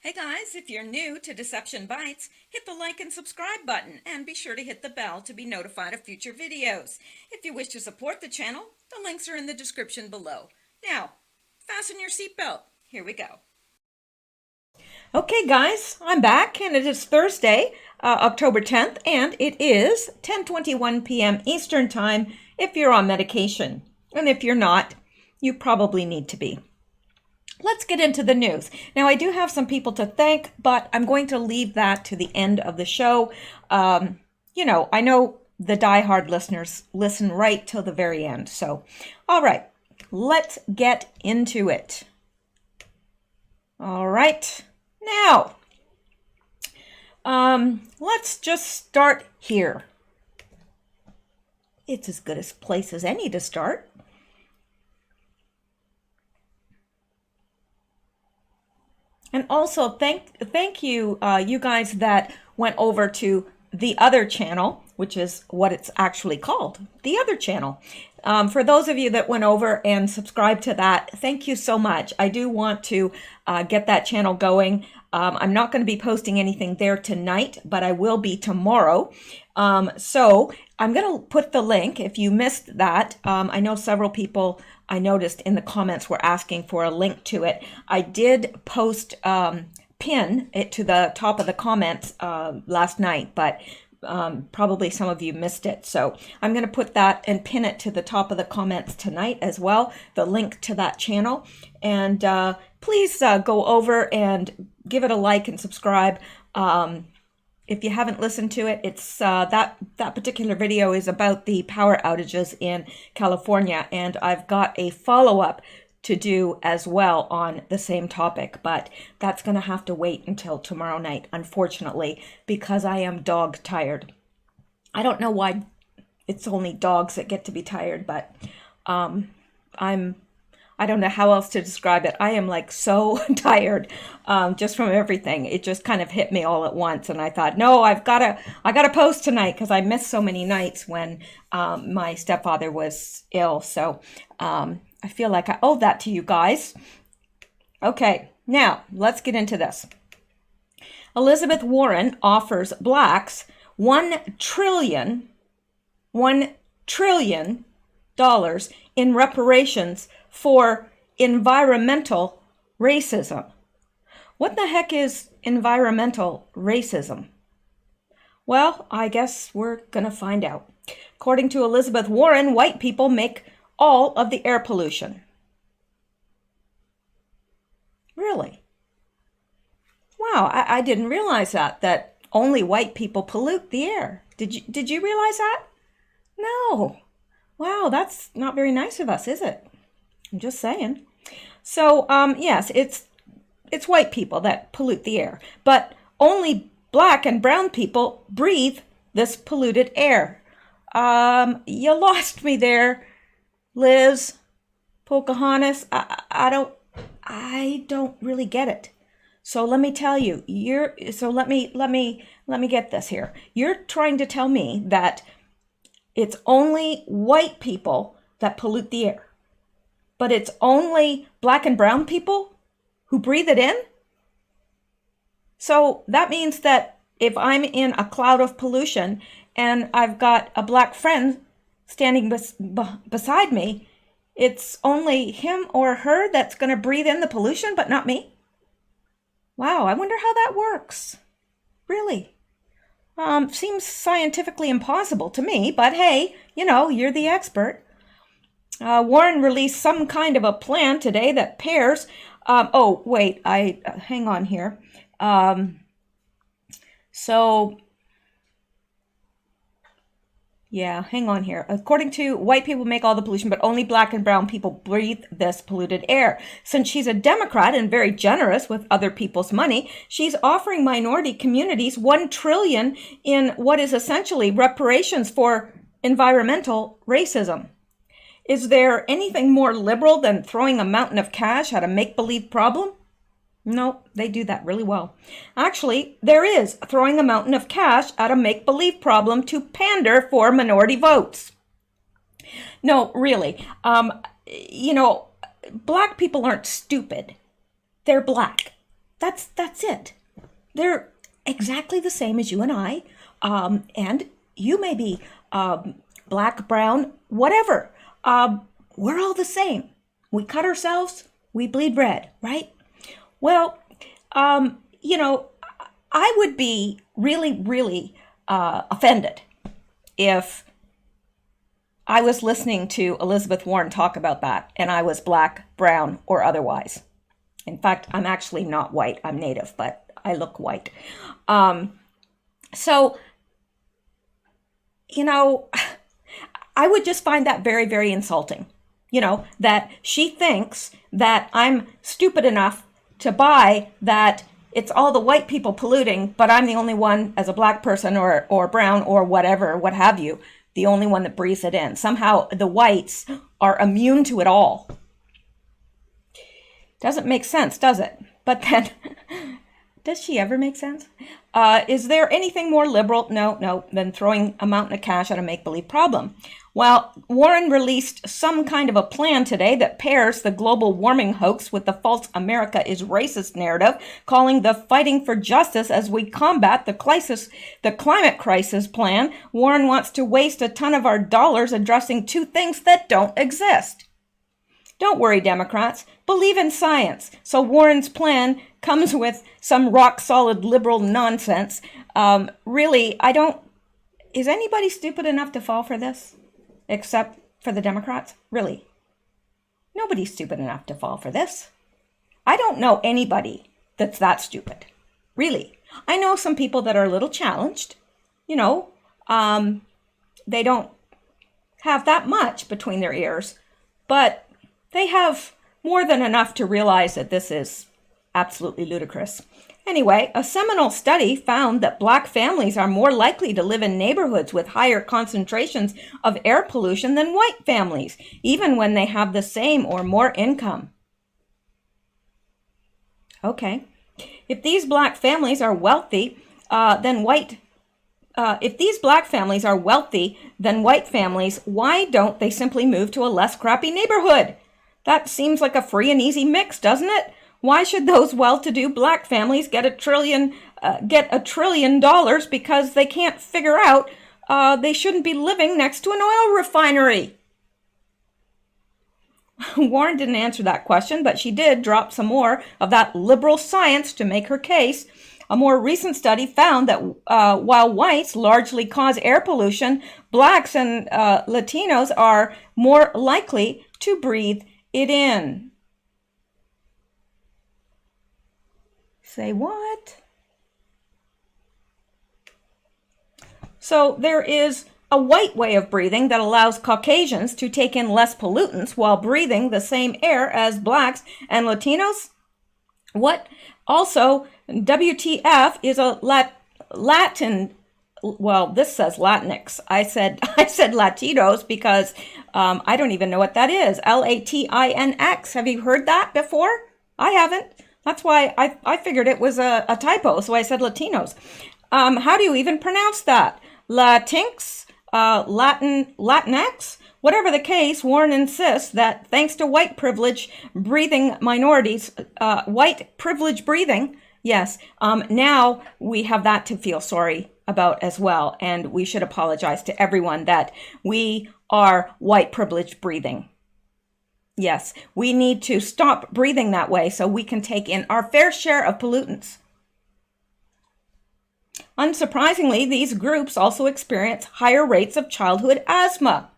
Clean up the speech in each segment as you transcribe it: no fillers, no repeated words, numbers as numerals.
Hey guys, if you're new to Deception Bites, hit the like and subscribe button and be sure to hit the bell to be notified of future videos. If you wish to support the channel, the links are in the description below. Now, fasten your seatbelt. Here we go. Okay guys, I'm back and it is Thursday, October 10th, and it is 10:21 p.m. Eastern Time if you're on medication. And if you're not, you probably need to be. Let's get into the news. Now, I do have some people to thank, but I'm going to leave that to the end of the show. I know the diehard listeners listen right till the very end. So, all right, let's get into it. All right, now, let's just start here. It's as good a place as any to start. And also, thank you, you guys that went over to the other channel, which is what it's actually called, the other channel. For those of you that went over and subscribed to that, thank you so much. I do want to get that channel going. I'm not going to be posting anything there tonight, but I will be tomorrow. So I'm going to put the link if you missed that. I know several people I noticed in the comments were asking for a link to it. I did post, pin it to the top of the comments last night, but probably some of you missed it. So I'm going to put that and pin it to the top of the comments tonight as well, the link to that channel. And please go over and give it a like and subscribe. If you haven't listened to it, it's that particular video is about the power outages in California, and I've got a follow-up to do as well on the same topic, but that's going to have to wait until tomorrow night, unfortunately, because I am dog tired. I don't know why it's only dogs that get to be tired, but I don't know how else to describe it. I am like so tired just from everything. It just kind of hit me all at once. And I thought, no, I gotta post tonight because I missed so many nights when my stepfather was ill. So I feel like I owe that to you guys. Okay, now let's get into this. Elizabeth Warren offers blacks $1 trillion in reparations for environmental racism. What the heck is environmental racism? Well, I guess we're gonna find out. According to Elizabeth Warren, white people make all of the air pollution. Really? Wow, I didn't realize that only white people pollute the air. Did you realize that? No. Wow, that's not very nice of us, is it? I'm just saying. So, yes, it's white people that pollute the air, but only black and brown people breathe this polluted air. You lost me there, Liz, Pocahontas. I don't really get it. So let me tell you, let me get this here. You're trying to tell me that it's only white people that pollute the air, but it's only black and brown people who breathe it in? So that means that if I'm in a cloud of pollution and I've got a black friend standing beside me, it's only him or her that's going to breathe in the pollution, but not me? Wow, I wonder how that works. Really? Seems scientifically impossible to me, but hey, you're the expert. Warren released some kind of a plan today that pairs, oh, wait, hang on here. Yeah, hang on here. According to white people make all the pollution, but only black and brown people breathe this polluted air. Since she's a Democrat and very generous with other people's money, she's offering minority communities $1 trillion in what is essentially reparations for environmental racism. Is there anything more liberal than throwing a mountain of cash at a make-believe problem? No, they do that really well. Actually, there is throwing a mountain of cash at a make-believe problem to pander for minority votes. No, really. Black people aren't stupid. They're black. That's it. They're exactly the same as you and I. And you may be black, brown, whatever. We're all the same. We cut ourselves, we bleed red, right? Well, you know, I would be really, really offended if I was listening to Elizabeth Warren talk about that and I was black, brown, or otherwise. In fact, I'm actually not white. I'm Native, but I look white. So, you know, I would just find that very, very insulting. You know, that she thinks that I'm stupid enough to buy that it's all the white people polluting, but I'm the only one as a black person or brown or whatever, what have you, the only one that breathes it in. Somehow the whites are immune to it all. Doesn't make sense, does it? But then, does she ever make sense? Is there anything more liberal? No, than throwing a mountain of cash at a make-believe problem? Well, Warren released some kind of a plan today that pairs the global warming hoax with the false America is racist narrative, calling the Fighting for Justice as we combat the climate crisis plan. Warren wants to waste a ton of our dollars addressing two things that don't exist. Don't worry, Democrats. Believe in science. So Warren's plan comes with some rock-solid liberal nonsense. Really, is anybody stupid enough to fall for this? Except for the Democrats? Really? Nobody's stupid enough to fall for this. I don't know anybody that's that stupid. Really. I know some people that are a little challenged. You know, they don't have that much between their ears, but they have more than enough to realize that this is absolutely ludicrous. Anyway, a seminal study found that black families are more likely to live in neighborhoods with higher concentrations of air pollution than white families, even when they have the same or more income. Okay. If these black families are wealthy, if these black families are wealthy than white families, why don't they simply move to a less crappy neighborhood? That seems like a free and easy mix, doesn't it? Why should those well-to-do black families get $1 trillion because they can't figure out they shouldn't be living next to an oil refinery? Warren didn't answer that question, but she did drop some more of that liberal science to make her case. A more recent study found that while whites largely cause air pollution, blacks and Latinos are more likely to breathe it in. Say what? So there is a white way of breathing that allows Caucasians to take in less pollutants while breathing the same air as blacks and Latinos? What? Also, WTF is a Latin, well, this says Latinx. I said Latinos because I don't even know what that is. Latinx. Have you heard that before? I haven't. That's why I figured it was a typo, so I said Latinos. How do you even pronounce that? Latinx? Latinx? Whatever the case, Warren insists that thanks to white privilege breathing minorities, white privilege breathing, yes, now we have that to feel sorry about as well. And we should apologize to everyone that we are white privilege breathing. Yes, we need to stop breathing that way so we can take in our fair share of pollutants. Unsurprisingly, these groups also experience higher rates of childhood asthma.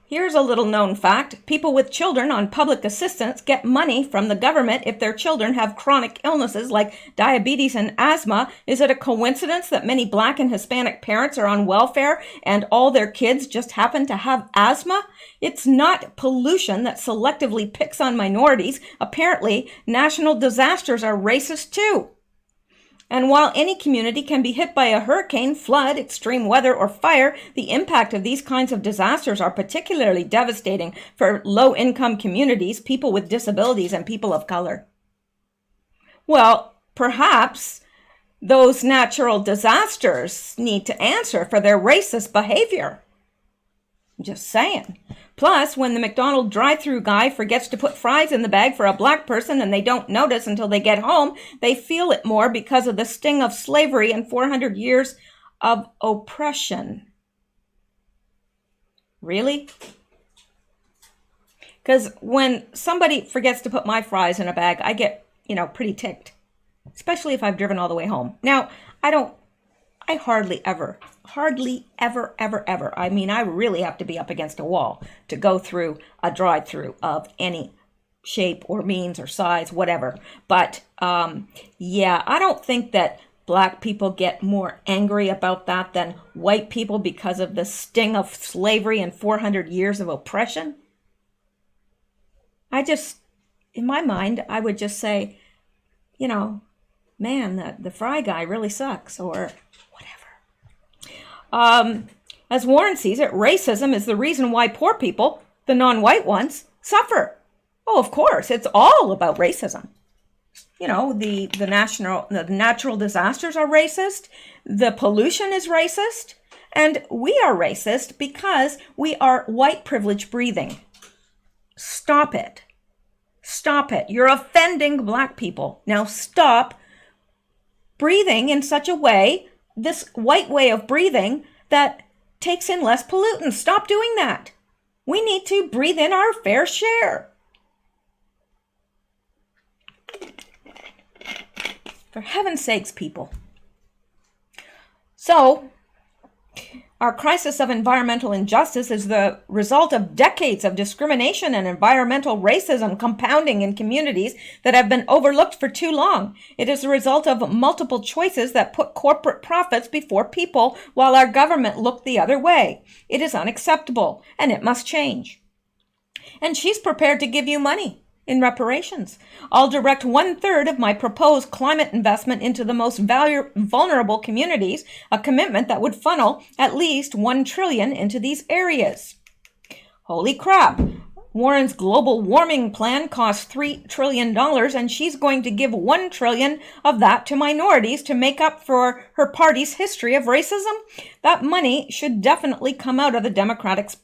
Here's a little known fact. People with children on public assistance get money from the government if their children have chronic illnesses like diabetes and asthma. Is it a coincidence that many black and Hispanic parents are on welfare and all their kids just happen to have asthma? It's not pollution that selectively picks on minorities. Apparently, national disasters are racist too. And while any community can be hit by a hurricane, flood, extreme weather, or fire, the impact of these kinds of disasters are particularly devastating for low-income communities, people with disabilities, and people of color. Well, perhaps those natural disasters need to answer for their racist behavior. I'm just saying. Plus, when the McDonald's drive-thru guy forgets to put fries in the bag for a black person and they don't notice until they get home, they feel it more because of the sting of slavery and 400 years of oppression. Really? Because when somebody forgets to put my fries in a bag, I get, pretty ticked. Especially if I've driven all the way home. Now, I hardly ever, ever. I mean, I really have to be up against a wall to go through a drive-through of any shape or means or size, whatever. But yeah, I don't think that black people get more angry about that than white people because of the sting of slavery and 400 years of oppression. In my mind, I would just say, man, the fry guy really sucks, or whatever. As Warren sees it, racism is the reason why poor people, the non-white ones, suffer. Oh, of course, it's all about racism. The natural disasters are racist, the pollution is racist, and we are racist because we are white privilege breathing. Stop it. Stop it. You're offending black people. Now stop breathing in such a way, this white way of breathing, that takes in less pollutants. Stop doing that. We need to breathe in our fair share. For heaven's sakes, people. So, our crisis of environmental injustice is the result of decades of discrimination and environmental racism compounding in communities that have been overlooked for too long. It is the result of multiple choices that put corporate profits before people while our government looked the other way. It is unacceptable, and it must change. And she's prepared to give you money in reparations. I'll direct 1/3 of my proposed climate investment into the most vulnerable communities, a commitment that would funnel at least $1 trillion into these areas. Holy crap. Warren's global warming plan costs $3 trillion, and she's going to give $1 trillion of that to minorities to make up for her party's history of racism. That money should definitely come out of the Democratic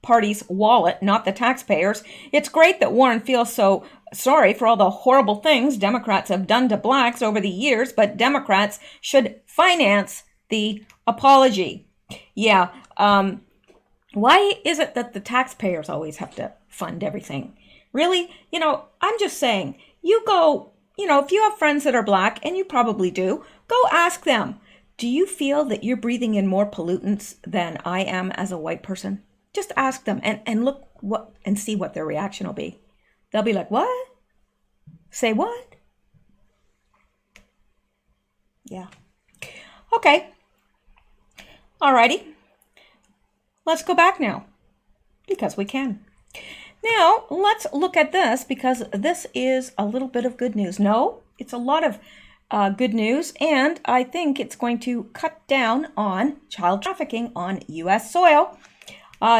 Party's wallet, not the taxpayers. It's great that Warren feels so sorry for all the horrible things Democrats have done to blacks over the years, but Democrats should finance the apology. Yeah, why is it that the taxpayers always have to fund everything? Really? I'm just saying, you go, if you have friends that are black, and you probably do, go ask them, do you feel that you're breathing in more pollutants than I am as a white person? Just ask them and look and see what their reaction will be. They'll be like, what? Say what? Yeah. Okay. Alrighty. Let's go back now, because we can. Now, let's look at this, because this is a little bit of good news. No, it's a lot of good news, and I think it's going to cut down on child trafficking on U.S. soil.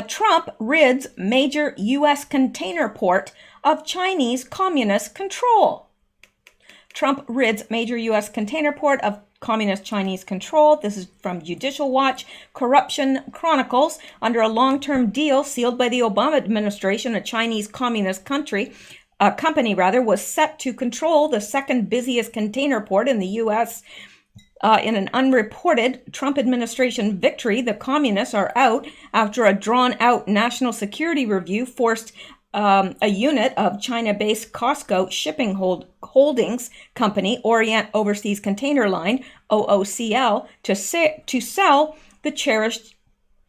Trump rids major U.S. container port of Chinese communist control. Trump rids major U.S. container port of Communist Chinese control. This is from Judicial Watch. Corruption Chronicles. Under a long-term deal sealed by the Obama administration, a Chinese communist company was set to control the second busiest container port in the U.S. In an unreported Trump administration victory, the communists are out after a drawn-out national security review forced a unit of China-based Costco Shipping Holdings Company, Orient Overseas Container Line, OOCL, to sell the cherished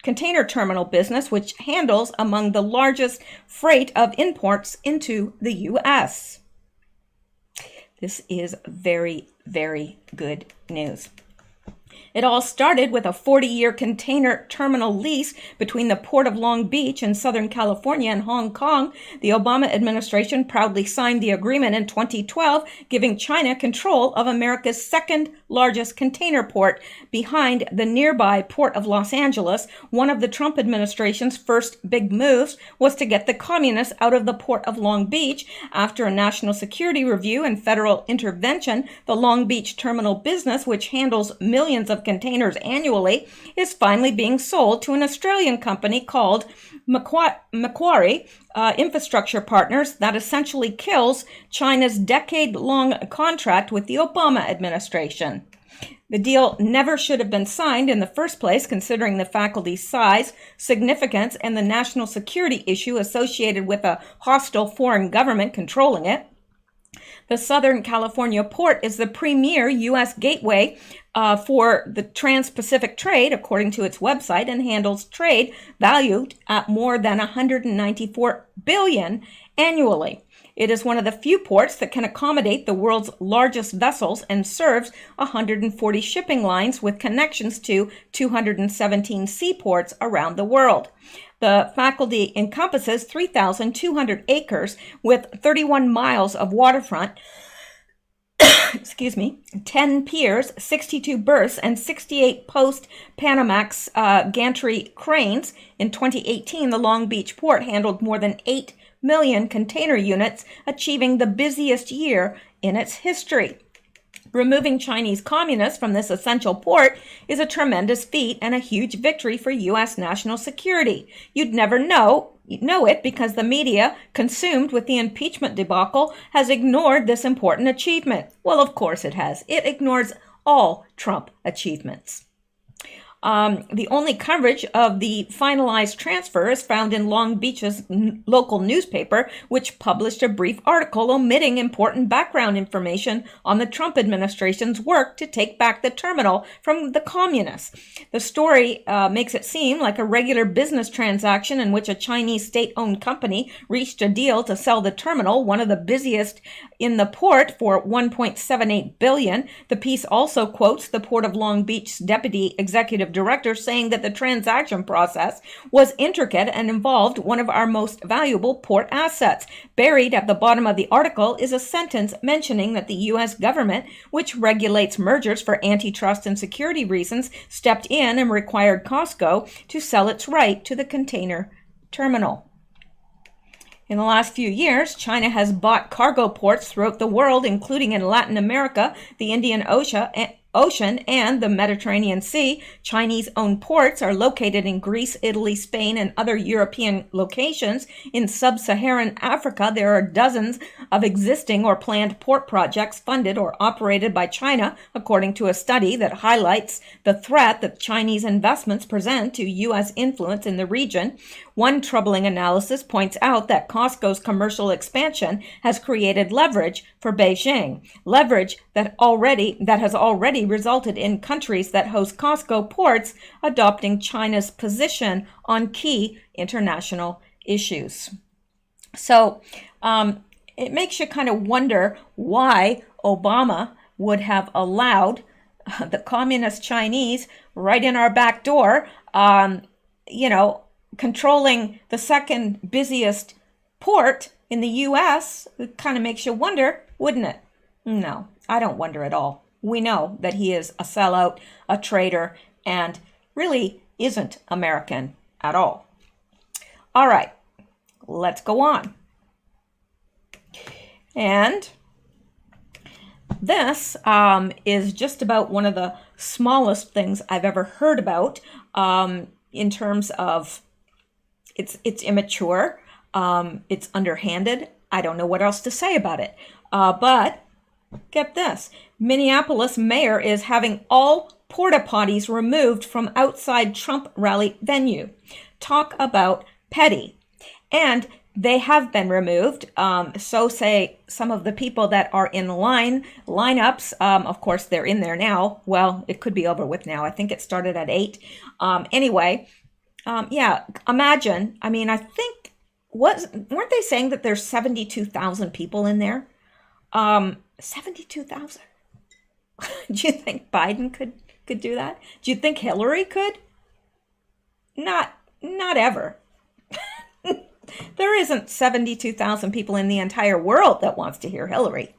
container terminal business, which handles among the largest freight of imports into the U.S. This is very, very good news. It all started with a 40-year container terminal lease between the Port of Long Beach in Southern California and Hong Kong. The Obama administration proudly signed the agreement in 2012, giving China control of America's second largest container port behind the nearby Port of Los Angeles. One of the Trump administration's first big moves was to get the communists out of the Port of Long Beach. After a national security review and federal intervention, the Long Beach terminal business, which handles millions millions of containers annually is finally being sold to an Australian company called Macquarie Infrastructure Partners that essentially kills China's decade-long contract with the Obama administration. The deal never should have been signed in the first place, considering the faculty's size, significance, and the national security issue associated with a hostile foreign government controlling it. The Southern California port is the premier U.S. gateway for the trans-Pacific trade, according to its website, and handles trade valued at more than $194 billion annually. It is one of the few ports that can accommodate the world's largest vessels and serves 140 shipping lines with connections to 217 seaports around the world. The faculty encompasses 3,200 acres with 31 miles of waterfront, 10 piers, 62 berths, and 68 post-Panamax gantry cranes. In 2018, the Long Beach port handled more than 8 million container units, achieving the busiest year in its history. Removing Chinese communists from this essential port is a tremendous feat and a huge victory for U.S. national security. You'd never know it because the media, consumed with the impeachment debacle, has ignored this important achievement. Well, of course it has. It ignores all Trump achievements. The only coverage of the finalized transfer is found in Long Beach's local newspaper, which published a brief article omitting important background information on the Trump administration's work to take back the terminal from the communists. The story makes it seem like a regular business transaction in which a Chinese state-owned company reached a deal to sell the terminal, one of the busiest in the port, for $1.78 billion. The piece also quotes the Port of Long Beach's deputy executive director saying that the transaction process was intricate and involved one of our most valuable port assets. Buried at the bottom of the article is a sentence mentioning that the U.S. government, which regulates mergers for antitrust and security reasons, stepped in and required Costco to sell its right to the container terminal. In the last few years, China has bought cargo ports throughout the world, including in Latin America, the Indian Ocean, and the Mediterranean Sea. Chinese-owned ports are located in Greece, Italy, Spain, and other European locations. In sub-Saharan Africa, there are dozens of existing or planned port projects funded or operated by China, according to a study that highlights the threat that Chinese investments present to U.S. influence in the region. One troubling analysis points out that Costco's commercial expansion has created leverage for Beijing, leverage that has already resulted in countries that host Costco ports adopting China's position on key international issues. So it makes you kind of wonder why Obama would have allowed the communist Chinese right in our back door, controlling the second busiest port in the U.S. It kind of makes you wonder, wouldn't it? No, I don't wonder at all. We know that he is a sellout, a traitor, and really isn't American at all. All right, let's go on. And this is just about one of the smallest things I've ever heard about in terms of it's immature, it's underhanded. I don't know what else to say about it. But get this, Minneapolis mayor is having all porta potties removed from outside Trump rally venue. Talk about petty. And they have been removed. So say some of the people that are in lineups. Of course, they're in there now. Well, it could be over with now. I think it started at 8. Anyway, imagine. I mean, I think weren't they saying that there's 72,000 people in there? 72,000. Do you think Biden could do that? Do you think Hillary could? Not ever. There isn't 72,000 people in the entire world that wants to hear Hillary.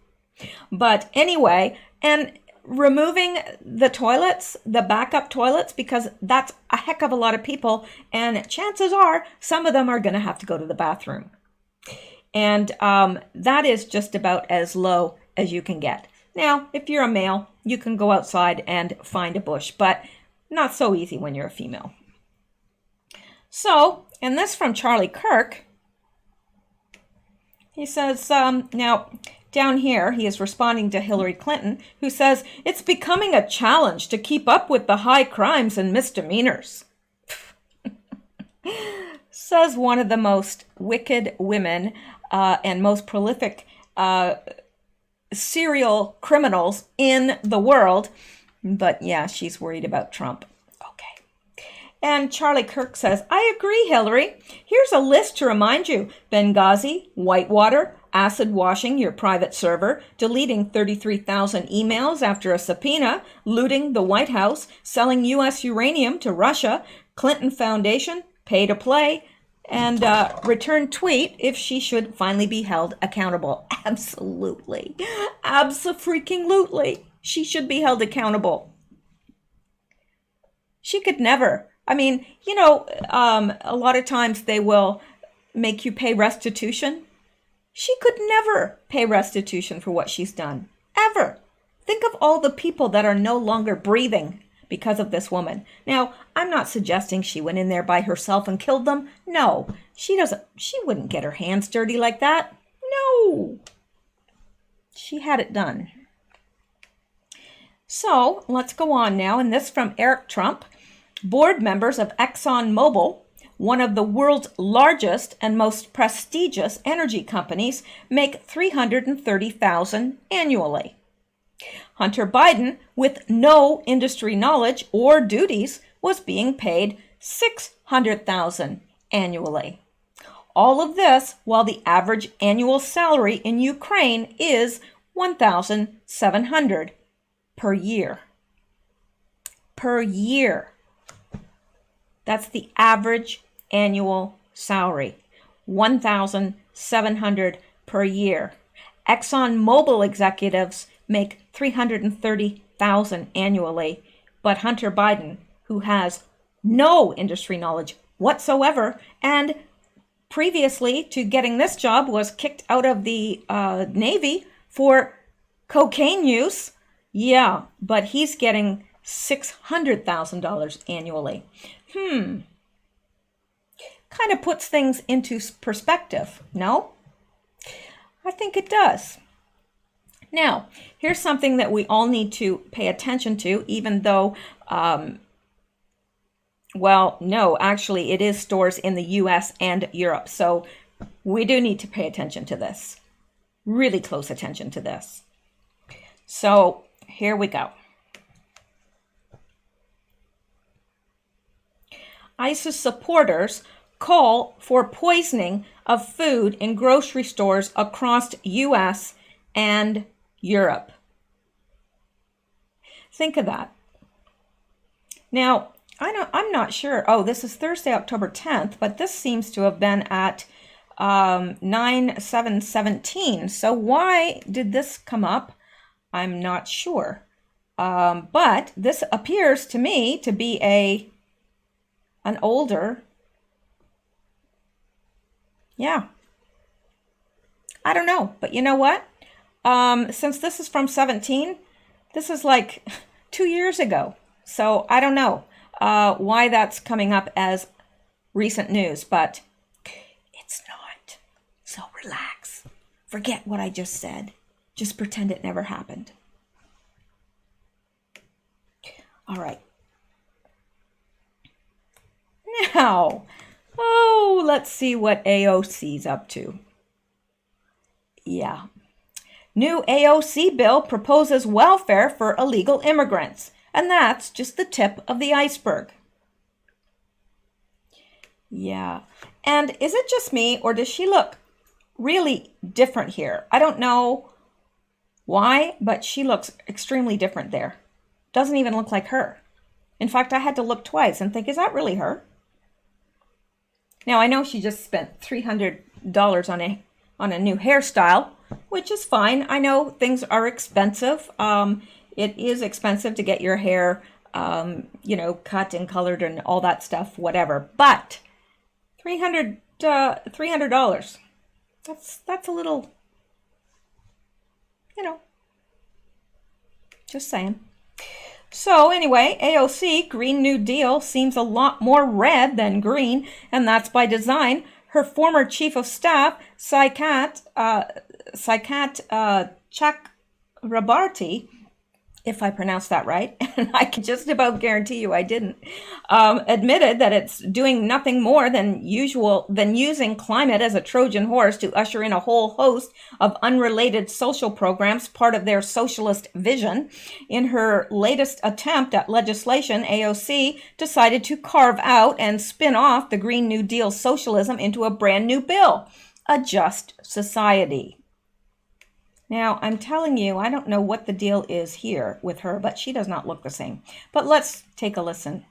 But anyway, and removing the toilets, the backup toilets, because that's a heck of a lot of people, and chances are some of them are going to have to go to the bathroom. And that is just about as low as you can get. Now, if you're a male, you can go outside and find a bush, but not so easy when you're a female. So, and this from Charlie Kirk. He says, now down here, he is responding to Hillary Clinton, who says, it's becoming a challenge to keep up with the high crimes and misdemeanors. Says one of the most wicked women and most prolific serial criminals in the world. But yeah, she's worried about Trump. Okay. And Charlie Kirk says, I agree, Hillary. Here's a list to remind you. Benghazi, Whitewater, acid washing your private server, deleting 33,000 emails after a subpoena, looting the White House, selling U.S. uranium to Russia, Clinton Foundation, pay to play, and return tweet if she should finally be held accountable. Absolutely. Abso-freaking-lutely. She should be held accountable. She could never. I mean, you know, a lot of times they will make you pay restitution. She could never pay restitution for what she's done. Ever. Think of all the people that are no longer breathing because of this woman. Now, I'm not suggesting she went in there by herself and killed them. No, she wouldn't get her hands dirty like that. No. She had it done. So, let's go on now. And this from Eric Trump. Board members of ExxonMobil, one of the world's largest and most prestigious energy companies, make $330,000 annually. Hunter Biden, with no industry knowledge or duties, was being paid $600,000 annually. All of this while the average annual salary in Ukraine is $1,700 per year. Per year. That's the average annual salary. $1,700 per year. ExxonMobil executives make $330,000 annually, but Hunter Biden, who has no industry knowledge whatsoever, and previously to getting this job was kicked out of the Navy for cocaine use. Yeah, but he's getting $600,000 annually. Kind of puts things into perspective, no? I think it does. Now, here's something that we all need to pay attention to, even though, well, no, actually, it is stores in the US and Europe. So we do need to pay attention to this. Really close attention to this. So here we go. ISIS supporters call for poisoning of food in grocery stores across US and Europe. Think of that. Now, I'm not sure. Oh, this is Thursday, October 10th, but this seems to have been at 9/7/17. So why did this come up? I'm not sure. But this appears to me to be an older. Yeah. I don't know, but you know what? Since this is from 17, this is like 2 years ago. So I don't know why that's coming up as recent news, but it's not. So relax. Forget what I just said. Just pretend it never happened. All right. Now, let's see what AOC's up to. Yeah. New AOC bill proposes welfare for illegal immigrants, and that's just the tip of the iceberg. Yeah. And is it just me, or does she look really different here? I don't know why, but she looks extremely different there. Doesn't even look like her. In fact, I had to look twice and think, is that really her? Now, I know she just spent $300 on a new hairstyle, which is fine. I know things are expensive. It is expensive to get your hair, cut and colored and all that stuff, whatever. But $300. That's a little, Just saying. So anyway, AOC, Green New Deal, seems a lot more red than green, and that's by design. Her former chief of staff, Saikat Chakrabarti, if I pronounced that right, and I can just about guarantee you I didn't, admitted that it's doing nothing more than using climate as a Trojan horse to usher in a whole host of unrelated social programs, part of their socialist vision. In her latest attempt at legislation, AOC decided to carve out and spin off the Green New Deal socialism into a brand new bill, a just society. Now, I'm telling you, I don't know what the deal is here with her, but she does not look the same. But let's take a listen.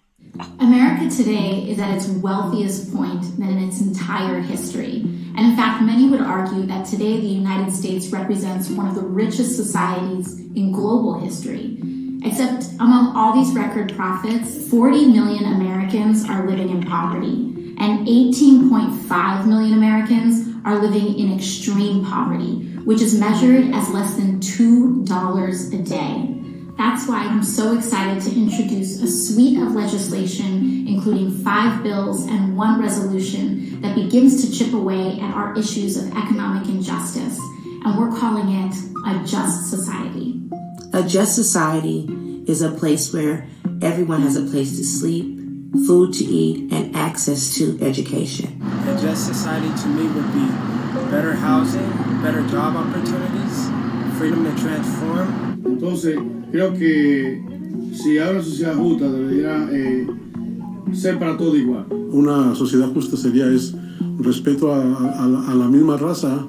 America today is at its wealthiest point in its entire history. And in fact, many would argue that today the United States represents one of the richest societies in global history. Except among all these record profits, 40 million Americans are living in poverty, and 18.5 million Americans are living in extreme poverty, which is measured as less than $2 a day. That's why I'm so excited to introduce a suite of legislation, including 5 bills and 1 resolution that begins to chip away at our issues of economic injustice. And we're calling it a just society. A just society is a place where everyone has a place to sleep, food to eat, and access to education. A just society to me would be better housing, better job opportunities, freedom to transform. Entonces, creo que si hay una sociedad justa debería ser para todo igual. Una sociedad justa sería respeto a la misma raza.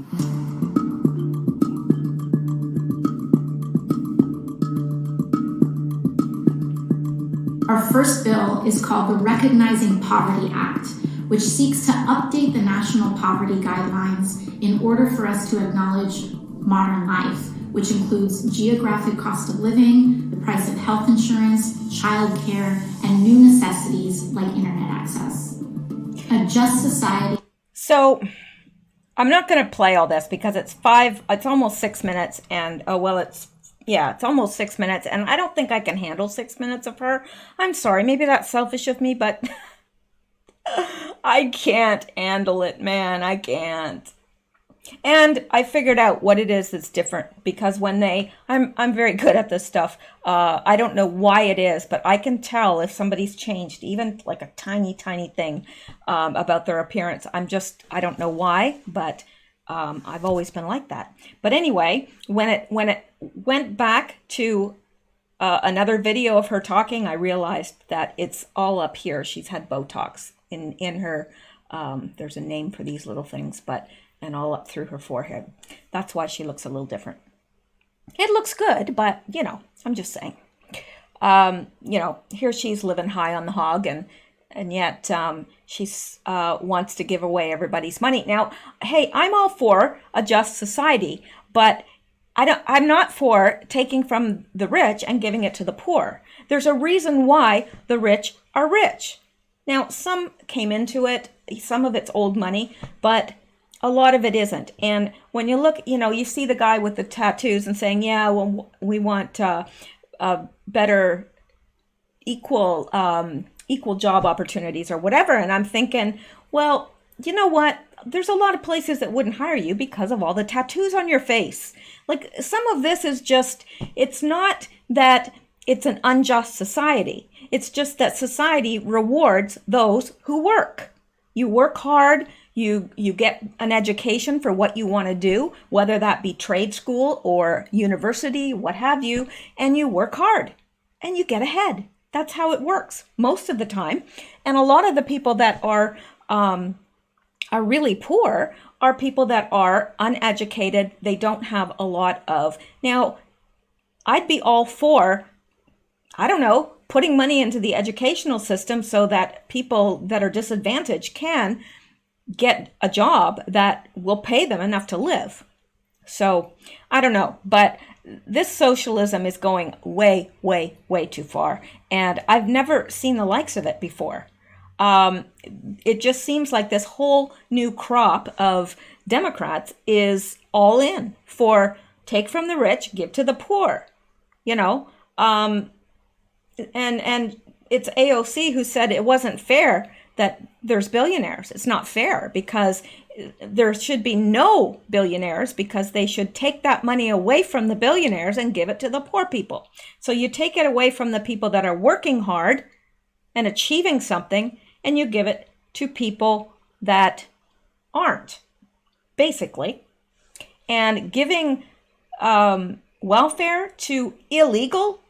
Our first bill is called the Recognizing Poverty Act, which seeks to update the national poverty guidelines in order for us to acknowledge modern life, which includes geographic cost of living, the price of health insurance, childcare, and new necessities like internet access. A just society. So I'm not going to play all this because it's almost 6 minutes, and it's almost 6 minutes, and I don't think I can handle 6 minutes of her. I'm sorry, maybe that's selfish of me, but I can't handle it, man. I can't. And I figured out what it is that's different, because when I'm very good at this stuff. I don't know why it is, but I can tell if somebody's changed, even like a tiny, tiny thing about their appearance. I don't know why, but I've always been like that. But anyway, when it went back to another video of her talking, I realized that it's all up here. She's had Botox in her, there's a name for these little things, and all up through her forehead. That's why she looks a little different. It looks good, but I'm just saying. Here she's living high on the hog, and yet she's wants to give away everybody's money. Now, hey, I'm all for a just society, but I'm not for taking from the rich and giving it to the poor. There's a reason why the rich are rich. Now, some came into it, some of it's old money, but a lot of it isn't. And when you look, you see the guy with the tattoos and saying, yeah, well, we want better equal job opportunities or whatever. And I'm thinking, well, you know what? There's a lot of places that wouldn't hire you because of all the tattoos on your face. Like, some of this is just, it's not that it's an unjust society. It's just that society rewards those who work. You work hard, you get an education for what you want to do, whether that be trade school or university, what have you, and you work hard and you get ahead. That's how it works most of the time. And a lot of the people that are really poor are people that are uneducated. They don't have a lot of. Now, I'd be all for, putting money into the educational system so that people that are disadvantaged can get a job that will pay them enough to live. So, I don't know, but this socialism is going way, way, way too far. And I've never seen the likes of it before. It just seems like this whole new crop of Democrats is all in for take from the rich, give to the poor. And it's AOC who said it wasn't fair that there's billionaires. It's not fair because there should be no billionaires, because they should take that money away from the billionaires and give it to the poor people. So you take it away from the people that are working hard and achieving something, and you give it to people that aren't, basically. And giving welfare to illegal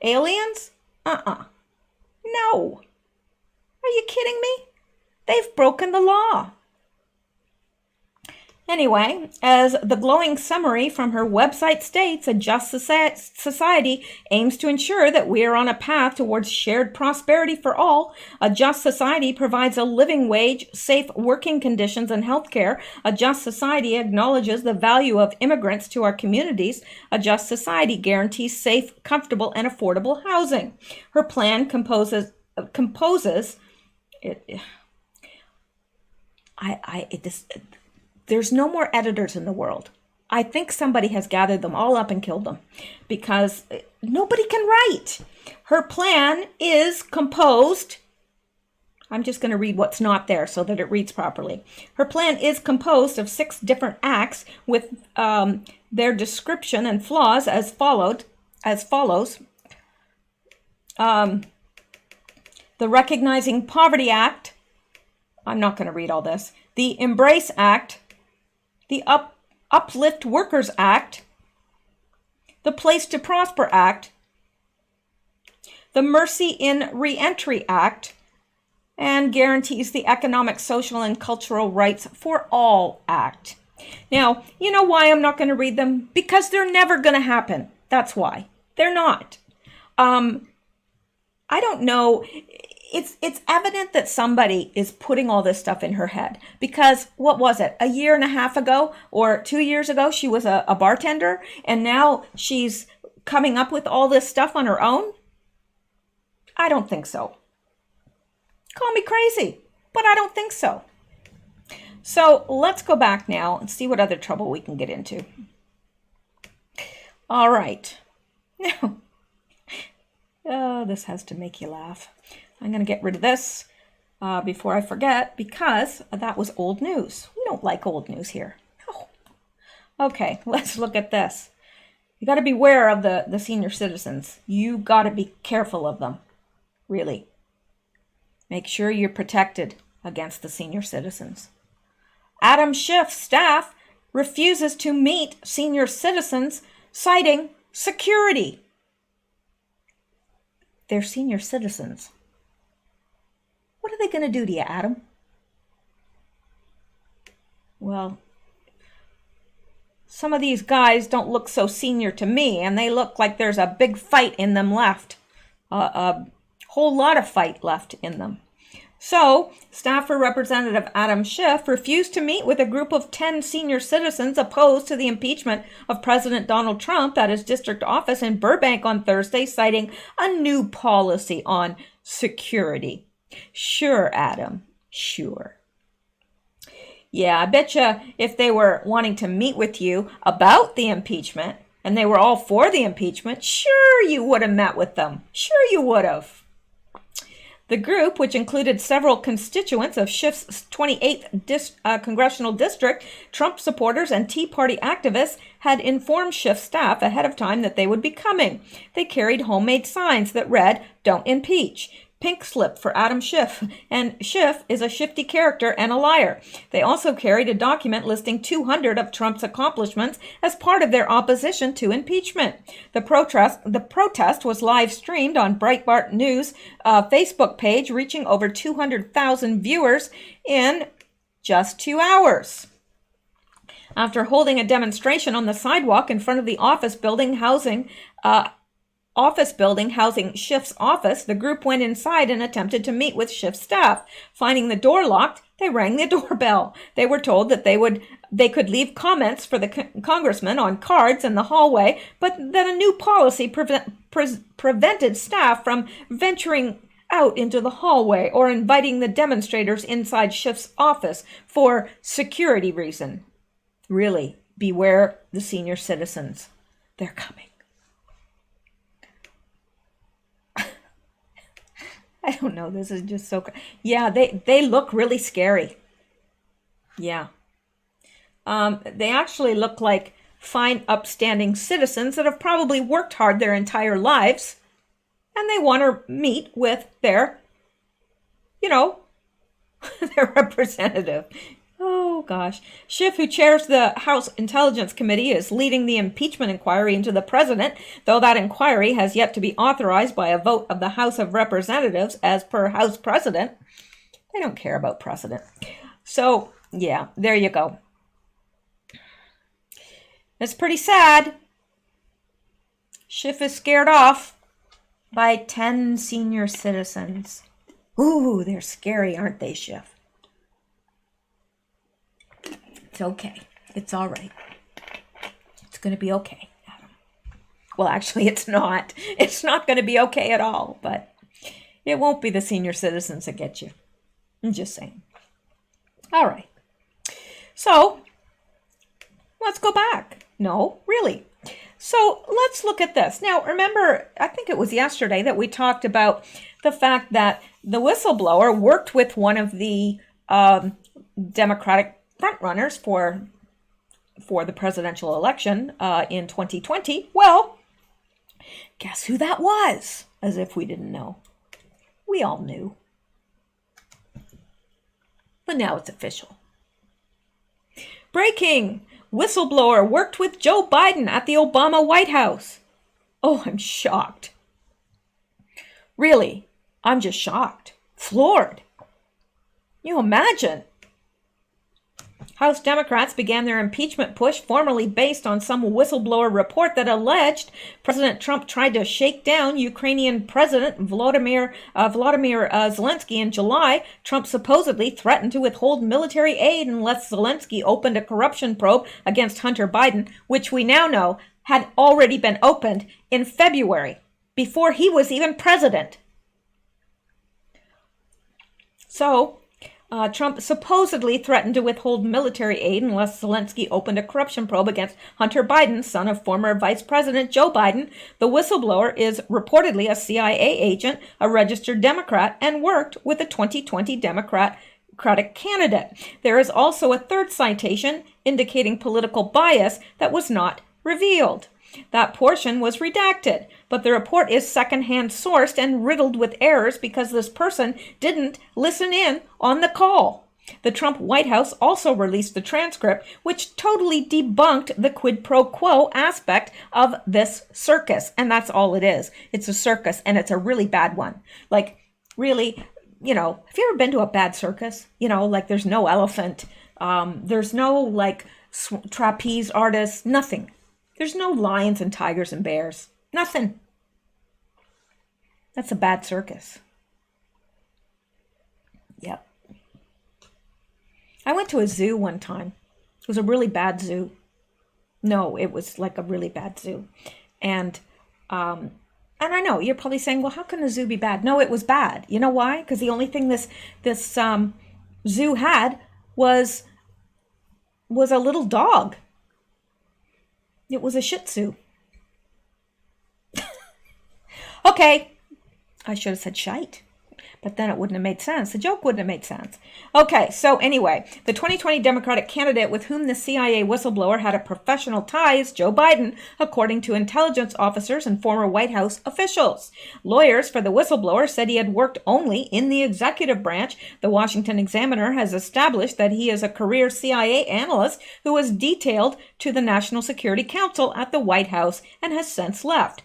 aliens? No. Are you kidding me? They've broken the law. Anyway, as the glowing summary from her website states, a just society aims to ensure that we are on a path towards shared prosperity for all. A just society provides a living wage, safe working conditions, and health care. A just society acknowledges the value of immigrants to our communities. A just society guarantees safe, comfortable, and affordable housing. Her plan composes it. There's no more editors in the world. I think somebody has gathered them all up and killed them, because nobody can write. Her plan is composed. I'm just going to read what's not there so that it reads properly. Her plan is composed of 6 different acts with their description and flaws as follows. The Recognizing Poverty Act. I'm not going to read all this. The Embrace Act. The Uplift Workers Act, the Place to Prosper Act, the Mercy in Reentry Act, and guarantees the Economic, Social, and Cultural Rights for All Act. Now, you know why I'm not going to read them? Because they're never going to happen. That's why. They're not. I don't know. It's evident that somebody is putting all this stuff in her head, because what was it, a year and a half ago or 2 years ago, she was a bartender, and now she's coming up with all this stuff on her own? I don't think so. Call me crazy, but I don't think so. So let's go back now and see what other trouble we can get into. All right. Now, this has to make you laugh. I'm going to get rid of this before I forget, because that was old news. We don't like old news here. No. Okay, let's look at this. You got to beware of the senior citizens. You got to be careful of them. Really. Make sure you're protected against the senior citizens. Adam Schiff's staff refuses to meet senior citizens, citing security. They're senior citizens. What are they going to do to you, Adam? Well, some of these guys don't look so senior to me, and they look like there's a big fight in them left. A whole lot of fight left in them. So, Staffer Representative Adam Schiff refused to meet with a group of 10 senior citizens opposed to the impeachment of President Donald Trump at his district office in Burbank on Thursday, citing a new policy on security. Sure, Adam, sure. Yeah, I bet you if they were wanting to meet with you about the impeachment and they were all for the impeachment, sure you would have met with them. Sure you would have. The group, which included several constituents of Schiff's 28th congressional district, Trump supporters, and Tea Party activists, had informed Schiff's staff ahead of time that they would be coming. They carried homemade signs that read, "Don't impeach." Pink slip for Adam Schiff, and Schiff is a shifty character and a liar. They also carried a document listing 200 of Trump's accomplishments as part of their opposition to impeachment. The protest was live streamed on Breitbart News Facebook page, reaching over 200,000 viewers in just 2 hours. After holding a demonstration on the sidewalk in front of the office building housing Schiff's office, the group went inside and attempted to meet with Schiff's staff. Finding the door locked, they rang the doorbell. They were told that they could leave comments for the congressman on cards in the hallway, but that a new policy prevented staff from venturing out into the hallway or inviting the demonstrators inside Schiff's office for security reason. Really, beware the senior citizens. They're coming. I don't know. This is just so. Yeah, they look really scary. Yeah. They actually look like fine, upstanding citizens that have probably worked hard their entire lives, and they want to meet with their, their representative. Oh, gosh. Schiff, who chairs the House Intelligence Committee, is leading the impeachment inquiry into the president, though that inquiry has yet to be authorized by a vote of the House of Representatives as per House President. They don't care about precedent. So, yeah, there you go. It's pretty sad. Schiff is scared off by 10 senior citizens. Ooh, they're scary, aren't they, Schiff? It's okay. It's all right. It's going to be okay, Adam. Well, actually, it's not. It's not going to be okay at all, but it won't be the senior citizens that get you. I'm just saying. All right. So, let's go back. No, really. So, let's look at this. Now, remember, I think it was yesterday that we talked about the fact that the whistleblower worked with one of the Democratic frontrunners for the presidential election in 2020. Well, guess who that was? As if we didn't know. We all knew. But now it's official. Breaking! Whistleblower worked with Joe Biden at the Obama White House. Oh, I'm shocked. Really, I'm just shocked. Floored. You imagine. House Democrats began their impeachment push formally based on some whistleblower report that alleged President Trump tried to shake down Ukrainian President Vladimir Zelensky in July. Trump supposedly threatened to withhold military aid unless Zelensky opened a corruption probe against Hunter Biden, which we now know had already been opened in February, before he was even president. So, Trump supposedly threatened to withhold military aid unless Zelensky opened a corruption probe against Hunter Biden, son of former Vice President Joe Biden. The whistleblower is reportedly a CIA agent, a registered Democrat, and worked with the 2020 Democratic candidate. There is also a third citation indicating political bias that was not revealed. That portion was redacted, but the report is secondhand sourced and riddled with errors because this person didn't listen in on the call. The Trump White House also released the transcript, which totally debunked the quid pro quo aspect of this circus. And that's all it is. It's a circus, and it's a really bad one. Like, really, have you ever been to a bad circus? Like there's no elephant, there's no trapeze artists, nothing. There's no lions and tigers and bears. Nothing. That's a bad circus. Yep. I went to a zoo one time. It was a really bad zoo. No, it was like a really bad zoo. And I know, you're probably saying, well, how can a zoo be bad? No, it was bad. You know why? Because the only thing this zoo had was a little dog. It was a Shih Tzu. Okay. I should have said shite. But then it wouldn't have made sense. The joke wouldn't have made sense. Okay, so anyway, the 2020 Democratic candidate with whom the CIA whistleblower had a professional tie is Joe Biden, according to intelligence officers and former White House officials. Lawyers for the whistleblower said he had worked only in the executive branch. The Washington Examiner has established that he is a career CIA analyst who was detailed to the National Security Council at the White House and has since left.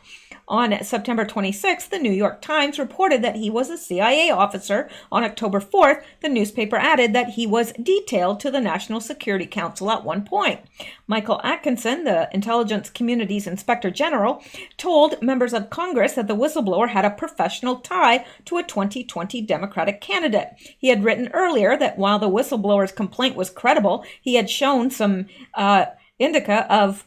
On September 26th, the New York Times reported that he was a CIA officer. On October 4th, the newspaper added that he was detailed to the National Security Council at one point. Michael Atkinson, the intelligence community's inspector general, told members of Congress that the whistleblower had a professional tie to a 2020 Democratic candidate. He had written earlier that while the whistleblower's complaint was credible, he had shown some indicia of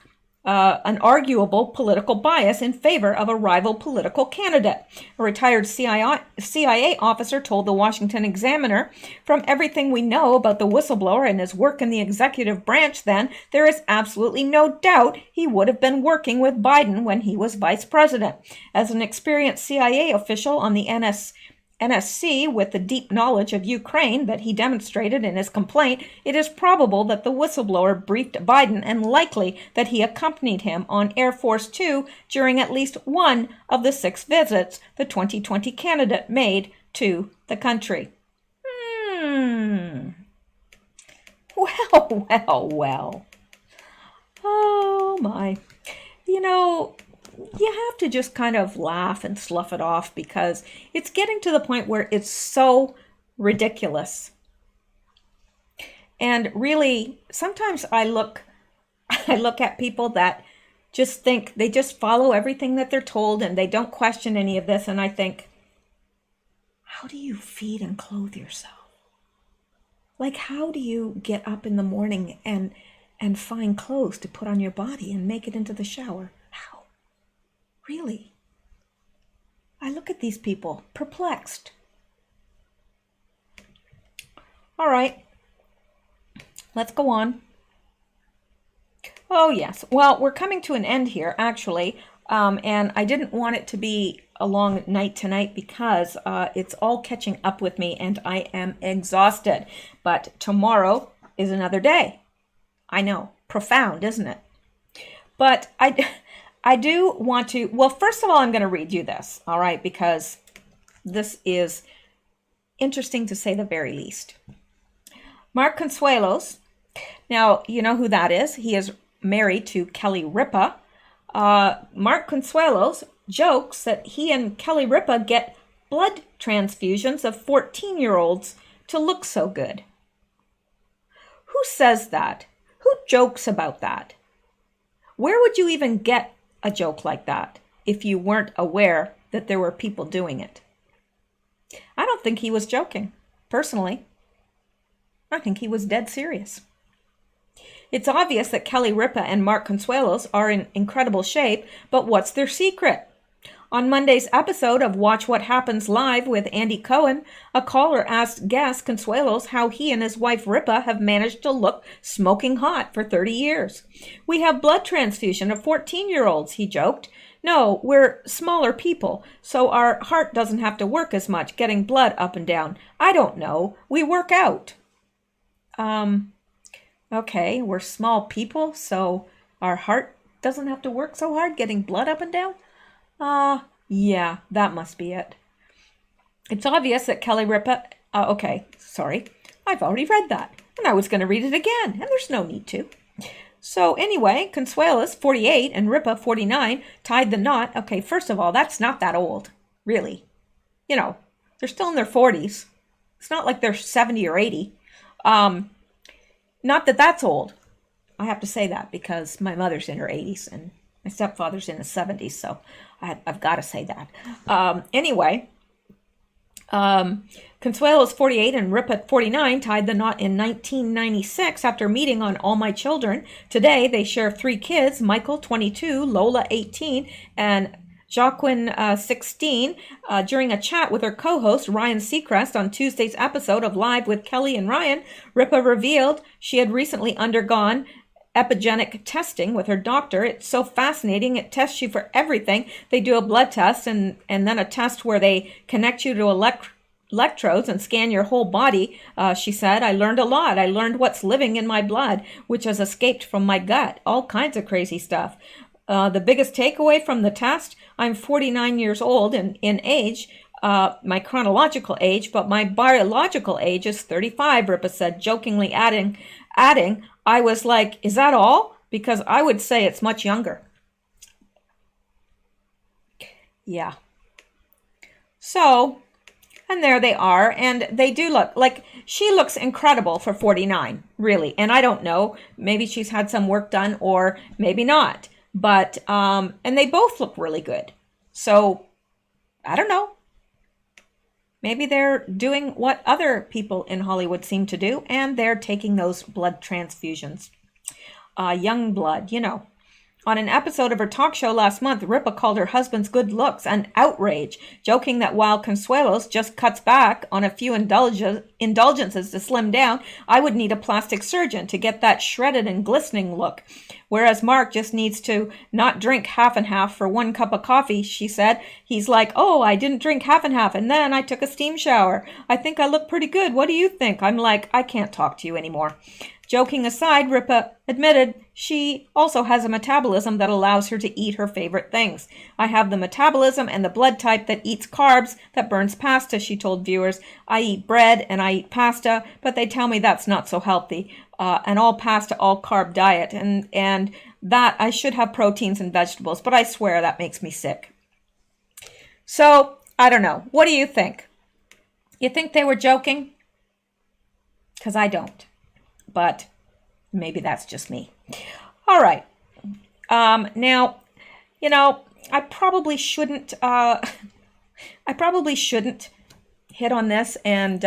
an arguable political bias in favor of a rival political candidate. A retired CIA officer told the Washington Examiner, "From everything we know about the whistleblower and his work in the executive branch then, there is absolutely no doubt he would have been working with Biden when he was vice president." As an experienced CIA official on the NSC, with the deep knowledge of Ukraine that he demonstrated in his complaint, it is probable that the whistleblower briefed Biden and likely that he accompanied him on Air Force Two during at least one of the 6 visits the 2020 candidate made to the country. Well. Oh my. You have to just kind of laugh and slough it off because it's getting to the point where it's so ridiculous. And really, sometimes I look at people that just think they just follow everything that they're told and they don't question any of this. And I think, how do you feed and clothe yourself? Like, how do you get up in the morning and find clothes to put on your body and make it into the shower? How? Really? I look at these people, perplexed. All right, let's go on. Oh, yes. Well, we're coming to an end here, actually. And I didn't want it to be a long night tonight because it's all catching up with me and I am exhausted. But tomorrow is another day. I know, profound, isn't it? But I do want to, well, first of all, I'm going to read you this, all right, because this is interesting to say the very least. Mark Consuelos, now you know who that is. He is married to Kelly Ripa. Mark Consuelos jokes that he and Kelly Ripa get blood transfusions of 14-year-olds to look so good. Who says that? Who jokes about that? Where would you even get a joke like that if you weren't aware that there were people doing it? I don't think he was joking, personally. I think he was dead serious. It's obvious that Kelly Ripa and Mark Consuelos are in incredible shape, but what's their secret? On Monday's episode of Watch What Happens Live with Andy Cohen, a caller asked guest Consuelos how he and his wife Ripa have managed to look smoking hot for 30 years. We have blood transfusion of 14-year-olds, he joked. No, we're smaller people, so our heart doesn't have to work as much getting blood up and down. I don't know. We work out. Okay, we're small people, so our heart doesn't have to work so hard getting blood up and down? Yeah, that must be it. It's obvious that Kelly Ripa, okay, sorry, I've already read that, and I was going to read it again, and there's no need to. So anyway, Consuelos, 48, and Ripa, 49, tied the knot. Okay, first of all, that's not that old, really. You know, they're still in their 40s. It's not like they're 70 or 80. Not that that's old. I have to say that because my mother's in her 80s and my stepfather's in his 70s, so I've got to say that. Anyway, Consuelos, 48, and Ripa, 49, tied the knot in 1996 after meeting on All My Children. Today, they share 3 kids, Michael, 22, Lola, 18, and Joaquin, 16, during a chat with her co-host Ryan Seacrest on Tuesday's episode of Live with Kelly and Ryan. Ripa revealed she had recently undergone epigenetic testing with her doctor. It's so fascinating. It tests you for everything. They do a blood test and then a test where they connect you to electrodes and scan your whole body. She said, I learned a lot. I learned what's living in my blood, which has escaped from my gut. All kinds of crazy stuff. The biggest takeaway from the test, I'm 49 years old in age, my chronological age, but my biological age is 35, Ripa said, jokingly adding, I was like, is that all? Because I would say it's much younger. Yeah. So, and there they are, and they do look, like, she looks incredible for 49, really. And I don't know, maybe she's had some work done or maybe not. But, and they both look really good. So, I don't know. Maybe they're doing what other people in Hollywood seem to do, and they're taking those blood transfusions. Young blood, you know. On an episode of her talk show last month, Ripa called her husband's good looks an outrage, joking that while Consuelos just cuts back on a few indulgences to slim down, I would need a plastic surgeon to get that shredded and glistening look. Whereas Mark just needs to not drink half and half for 1 cup of coffee, she said. He's like, oh, I didn't drink half and half, and then I took a steam shower. I think I look pretty good. What do you think? I'm like, I can't talk to you anymore. Joking aside, Ripa admitted she also has a metabolism that allows her to eat her favorite things. I have the metabolism and the blood type that eats carbs, that burns pasta, she told viewers. I eat bread and I eat pasta, but they tell me that's not so healthy. An all pasta, all carb diet, and that I should have proteins and vegetables, but I swear that makes me sick. So, I don't know. What do you think? You think they were joking? Because I don't. But maybe that's just me. All right. Now, you know, I probably shouldn't hit on this, and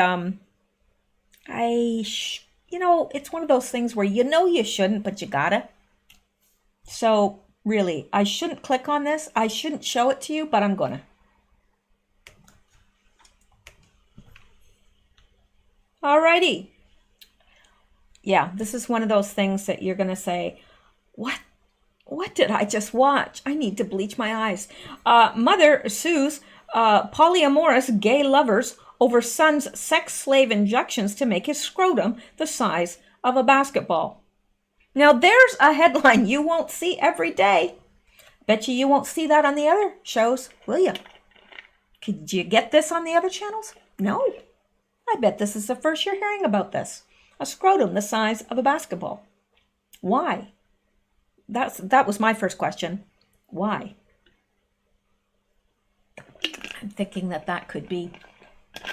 you know, it's one of those things where you know you shouldn't, but you gotta. So really, I shouldn't click on this. I shouldn't show it to you, but I'm gonna. Alrighty. Yeah, this is one of those things that you're going to say, what did I just watch? I need to bleach my eyes. Mother sues polyamorous gay lovers over son's sex slave injections to make his scrotum the size of a basketball. Now, there's a headline you won't see every day. Bet you won't see that on the other shows, will you? Could you get this on the other channels? No. I bet this is the first you're hearing about this. A scrotum the size of a basketball. Why? That was my first question. Why? I'm thinking that could be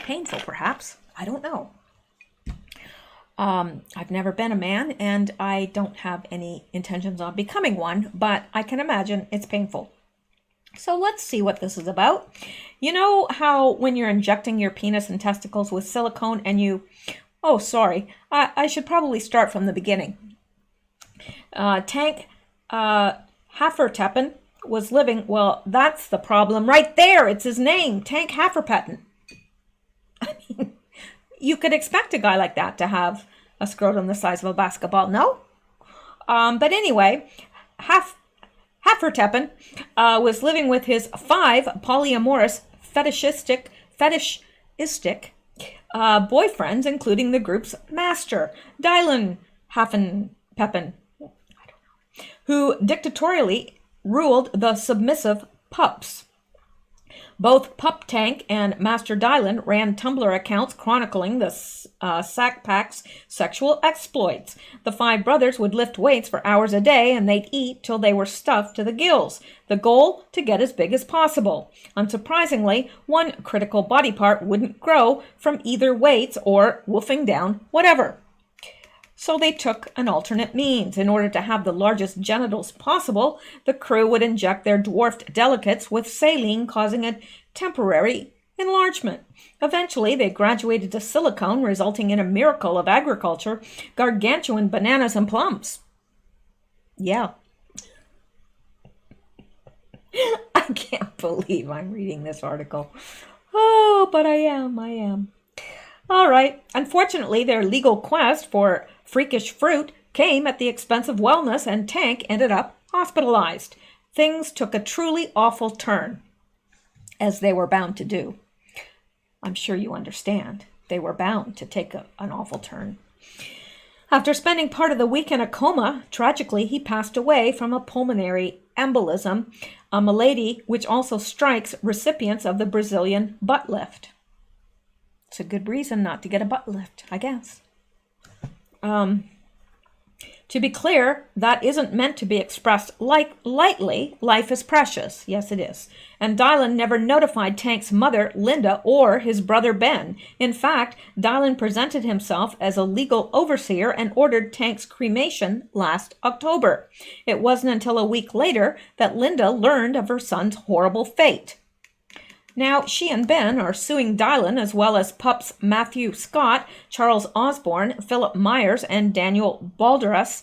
painful, perhaps. I don't know. I've never been a man, and I don't have any intentions on becoming one, but I can imagine it's painful. So let's see what this is about. You know how when you're injecting your penis and testicles with silicone and you... Oh, sorry. I should probably start from the beginning. Tank Haffertepen was living... Well, that's the problem right there. It's his name, Tank Haffertepen. I mean, you could expect a guy like that to have a scrotum the size of a basketball, no? But anyway, Haffertepen was living with his 5 polyamorous fetishistic boyfriends, including the group's master, Dylan Haffenpeppen, who dictatorially ruled the submissive pups. Both Pup Tank and Master Dylan ran Tumblr accounts chronicling the sack pack's sexual exploits. The 5 brothers would lift weights for hours a day, and they'd eat till they were stuffed to the gills. The goal, to get as big as possible. Unsurprisingly, one critical body part wouldn't grow from either weights or wolfing down whatever. So they took an alternate means. In order to have the largest genitals possible, the crew would inject their dwarfed delicates with saline, causing a temporary enlargement. Eventually, they graduated to silicone, resulting in a miracle of agriculture, gargantuan bananas and plums. Yeah. I can't believe I'm reading this article. Oh, but I am. All right. Unfortunately, their legal quest for freakish fruit came at the expense of wellness, and Tank ended up hospitalized. Things took a truly awful turn, as they were bound to do. I'm sure you understand. They were bound to take an awful turn. After spending part of the week in a coma, tragically, he passed away from a pulmonary embolism, a malady which also strikes recipients of the Brazilian butt lift. It's a good reason not to get a butt lift, I guess. To be clear, that isn't meant to be expressed lightly. Life is precious. Yes, it is. And Dylan never notified Tank's mother, Linda, or his brother, Ben. In fact, Dylan presented himself as a legal overseer and ordered Tank's cremation last October. It wasn't until a week later that Linda learned of her son's horrible fate. Now, she and Ben are suing Dylan, as well as pups Matthew Scott, Charles Osborne, Philip Myers, and Daniel Balderas.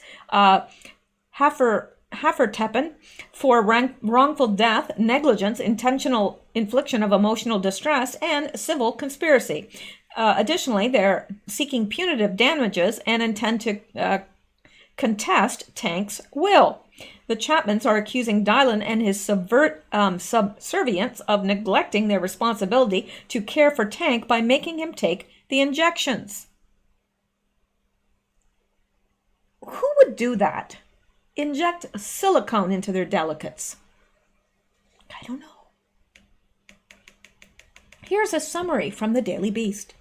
Haffertepen for wrongful death, negligence, intentional infliction of emotional distress, and civil conspiracy. Additionally, they're seeking punitive damages and intend to contest Tank's will. The Chapmans are accusing Dylan and his subservients of neglecting their responsibility to care for Tank by making him take the injections. Who would do that? Inject silicone into their delicates? I don't know. Here's a summary from the Daily Beast.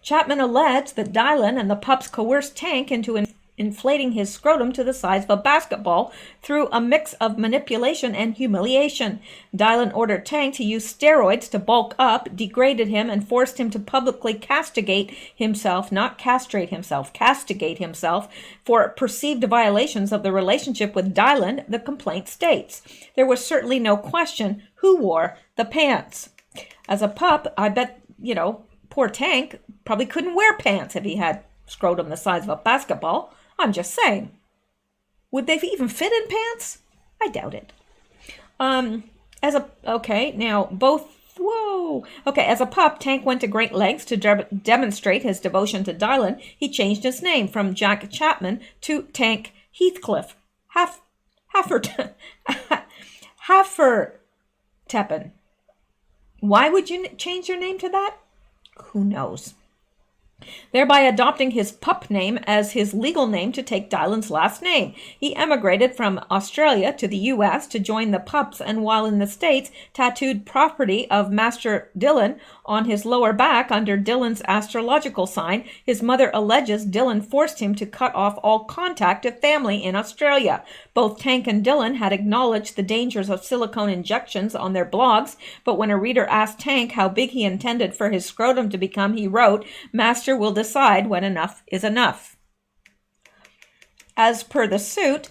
Chapman alleged that Dylan and the pups coerced Tank into inflating his scrotum to the size of a basketball through a mix of manipulation and humiliation. Dylan ordered Tank to use steroids to bulk up, degraded him, and forced him to publicly castigate himself, not castrate himself, castigate himself for perceived violations of the relationship with Dylan, the complaint states. There was certainly no question who wore the pants. As a pup, I bet, poor Tank probably couldn't wear pants if he had scrotum the size of a basketball. I'm just saying. Would they even fit in pants? I doubt it. As a pup, Tank went to great lengths to demonstrate his devotion to Dylan. He changed his name from Jack Chapman to Tank Heathcliff. Haffertepen. Why would you change your name to that? Who knows? Thereby adopting his pup name as his legal name to take Dylan's last name. He emigrated from Australia to the U.S. to join the pups, and while in the States, tattooed property of Master Dylan on his lower back under Dylan's astrological sign. His mother alleges Dylan forced him to cut off all contact to family in Australia. Both Tank and Dylan had acknowledged the dangers of silicone injections on their blogs, but when a reader asked Tank how big he intended for his scrotum to become, he wrote, "Master will decide when enough is enough." As per the suit,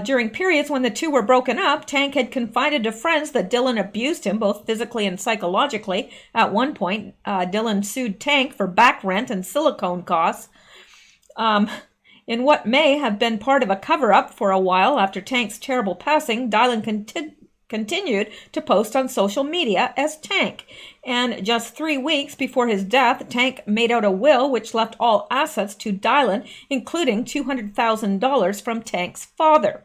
during periods when the two were broken up, Tank had confided to friends that Dylan abused him both physically and psychologically. At one point, Dylan sued Tank for back rent and silicone costs. In what may have been part of a cover-up for a while after Tank's terrible passing, Dylan continued to post on social media as Tank. And just 3 weeks before his death, Tank made out a will which left all assets to Dylan, including $200,000 from Tank's father.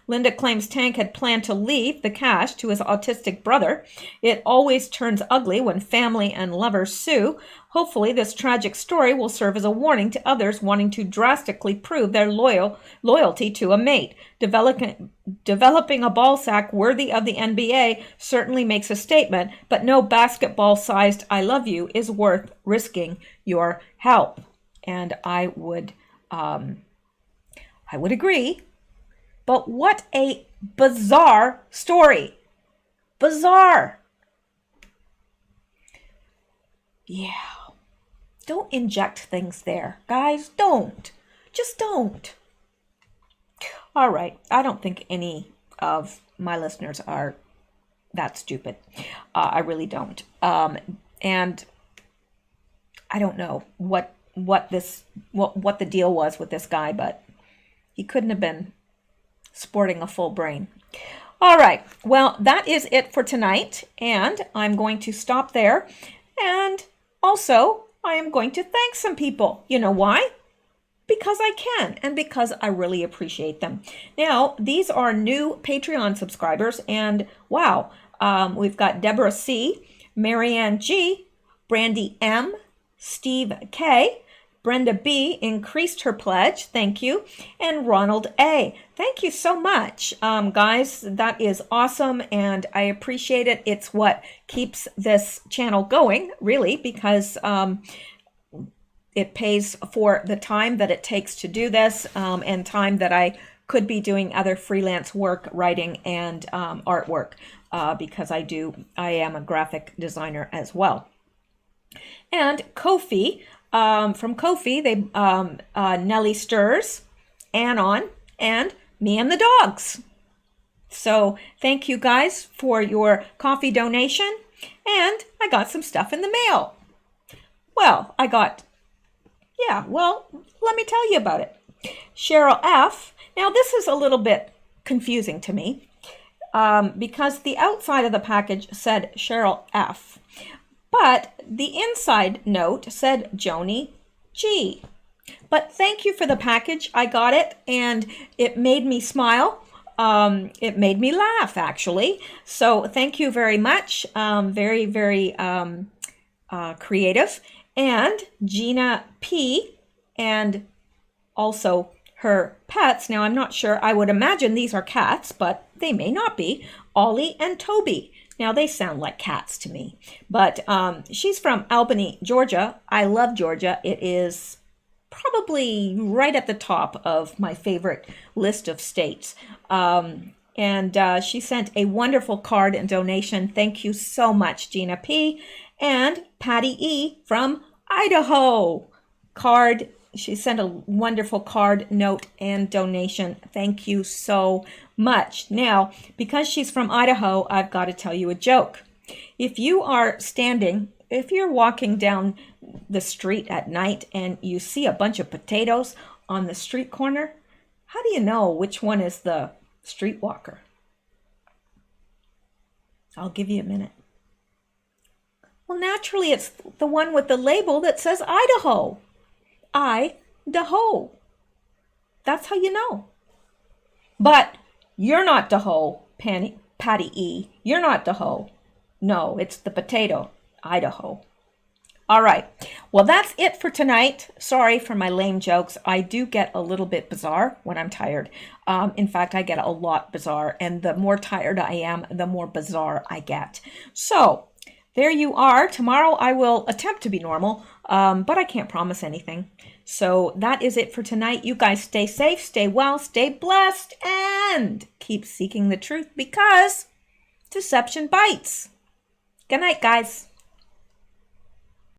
Linda claims Tank had planned to leave the cash to his autistic brother. It always turns ugly when family and lovers sue. Hopefully, this tragic story will serve as a warning to others wanting to drastically prove their loyalty to a mate. Developing a ball sack worthy of the NBA certainly makes a statement, but no basketball-sized "I love you" is worth risking your help. And I would agree. But what a bizarre story. Bizarre. Yeah. Don't inject things there. Guys, don't. Just don't. All right. I don't think any of my listeners are that stupid. I really don't. And I don't know what the deal was with this guy, but he couldn't have been sporting a full brain. All right. Well, that is it for tonight. And I'm going to stop there. And also, I am going to thank some people. You know why? Because I can and because I really appreciate them. Now, these are new Patreon subscribers. And wow, we've got Deborah C., Marianne G., Brandy M., Steve K., Brenda B. increased her pledge, thank you, and Ronald A. Thank you so much, guys. That is awesome, and I appreciate it. It's what keeps this channel going, really, because it pays for the time that it takes to do this, and time that I could be doing other freelance work, writing, and artwork, because I am a graphic designer as well. And Ko-fi. From Ko-fi, they Nellie Stirs, Anon, and me and the dogs. So thank you guys for your coffee donation, and I got some stuff in the mail. Well, let me tell you about it. Cheryl F. Now this is a little bit confusing to me because the outside of the package said Cheryl F. But the inside note said Joni G. But thank you for the package. I got it and it made me smile. It made me laugh, actually. So thank you very much. Very, very creative. And Gina P. and also her pets. Now, I'm not sure. I would imagine these are cats, but they may not be. Ollie and Toby. Now, they sound like cats to me. But she's from Albany, Georgia. I love Georgia. It is probably right at the top of my favorite list of states. And she sent a wonderful card and donation. Thank you so much, Gina P. And Patty E. from Idaho. Card. She sent a wonderful card, note, and donation. Thank you so much. Now, because she's from Idaho, I've got to tell you a joke. If you're walking down the street at night and you see a bunch of potatoes on the street corner, how do you know which one is the streetwalker? I'll give you a minute. Well, naturally, it's the one with the label that says Idaho. Idaho. That's how you know. But you're not Daho, Patty E. You're not Daho. No, it's the potato, Idaho. All right. Well, that's it for tonight. Sorry for my lame jokes. I do get a little bit bizarre when I'm tired. In fact, I get a lot bizarre. And the more tired I am, the more bizarre I get. So there you are. Tomorrow I will attempt to be normal, but I can't promise anything. So that is it for tonight. You guys stay safe, stay well, stay blessed, and keep seeking the truth because deception bites. Good night, guys.